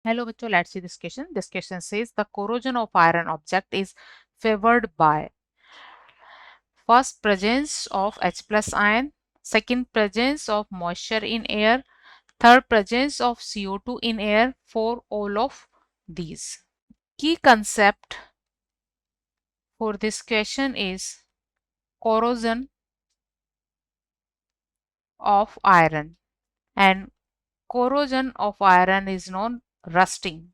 Hello bachcho, let's see this question. This question says the corrosion of iron object is favored by first presence of H plus ion, second presence of moisture in air, third presence of CO2 in air, for all of these. Key concept for this question is corrosion of iron, and corrosion of iron is known rusting,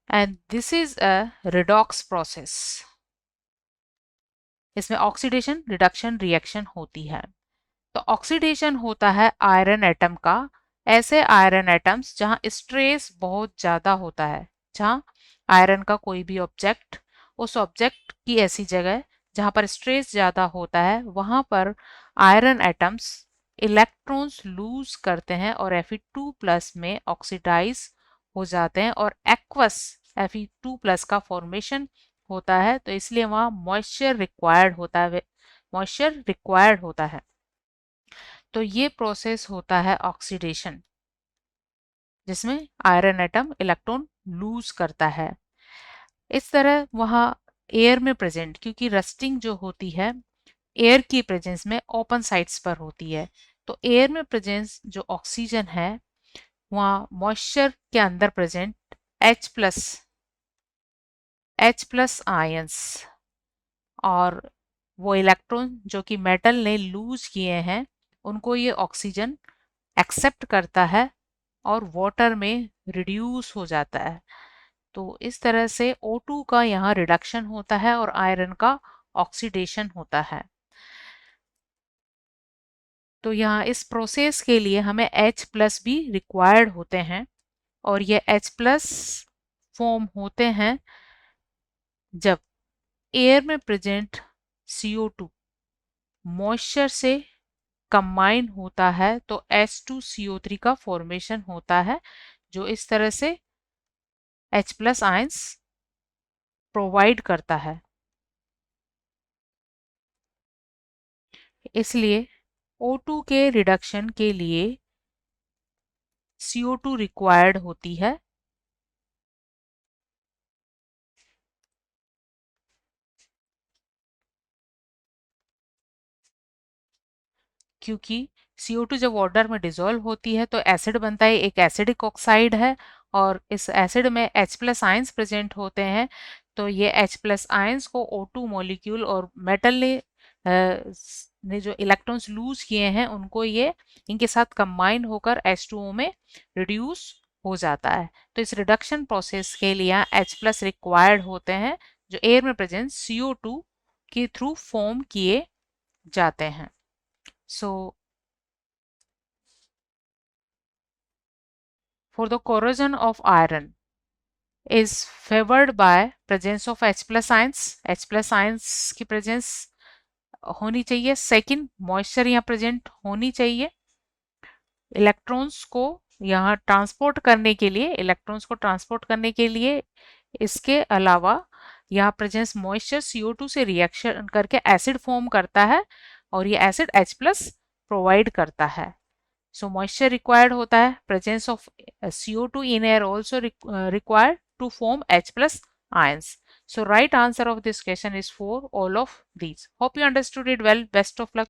and this is a redox process. इसमें oxidation reduction reaction होती है। तो oxidation होता है iron atom का, ऐसे iron atoms जहां stress बहुत ज्यादा होता है, जहां आयरन का कोई भी ऑब्जेक्ट, उस ऑब्जेक्ट की ऐसी जगह जहां पर स्ट्रेस ज्यादा होता है, वहां पर आयरन एटम्स इलेक्ट्रॉन्स लूज करते हैं और Fe2+ में ऑक्सीडाइज हो जाते हैं और एक्वस Fe2+ का फॉर्मेशन होता है। तो इसलिए वहां मॉइस्चर रिक्वायर्ड होता है। तो ये प्रोसेस होता है ऑक्सीडेशन, जिसमें आयरन एटम इलेक्ट्रॉन लूज करता है। इस तरह वहाँ एयर में प्रेजेंट, क्योंकि रस्टिंग जो होती है एयर की प्रेजेंस में ओपन साइट्स पर होती है, तो एयर में प्रेजेंस जो ऑक्सीजन है वहाँ मॉइस्चर के अंदर प्रेजेंट H+ आयंस और वो इलेक्ट्रॉन जो कि मेटल ने लूज किए हैं उनको ये ऑक्सीजन एक्सेप्ट करता है और वाटर में रिड्यूस हो जाता है। तो इस तरह से O2 का यहाँ रिडक्शन होता है और आयरन का ऑक्सीडेशन होता है। तो यहाँ इस प्रोसेस के लिए हमें H+ भी रिक्वायर्ड होते हैं, और ये H+ फॉर्म होते हैं जब एयर में प्रेजेंट CO2 मॉइस्चर से कंबाइन होता है तो H2CO3 का फॉर्मेशन होता है, जो इस तरह से H+ आयंस प्रोवाइड करता है। इसलिए O2 के रिडक्शन के लिए CO2 रिक्वायर्ड होती है, क्योंकि CO2 जब वाटर में डिसॉल्व होती है तो एसिड बनता है, एक एसिडिक ऑक्साइड है, और इस एसिड में H+ आयंस प्रेजेंट होते हैं। तो ये H+ आयंस को O2 मॉलिक्यूल और मेटल ने जो इलेक्ट्रॉन्स लूज किए हैं उनको ये इनके साथ कंबाइन होकर H2O में रिड्यूस हो जाता है। तो इस रिडक्शन प्रोसेस के लिए H+ रिक्वायर्ड होते हैं, जो एयर में प्रेजेंट CO2 के थ्रू फॉर्म किए जाते हैं। So for the corrosion of iron is favored by presence of H+ ions, H+ ions की presence होनी चाहिए। सेकंड, मॉइस्चर यहाँ प्रेजेंट होनी चाहिए। इलेक्ट्रॉन्स को यहाँ इलेक्ट्रॉन्स को ट्रांसपोर्ट करने के लिए इसके अलावा यहाँ प्रेजेंस मॉइस्चर CO2 से रिएक्शन करके एसिड फॉर्म करता है और ये एसिड H+ प्रोवाइड करता है। So moisture required होता है, presence of CO2 in air also required to form H+ ions. So right answer of this question is for all of these. Hope you understood it well. Best of luck.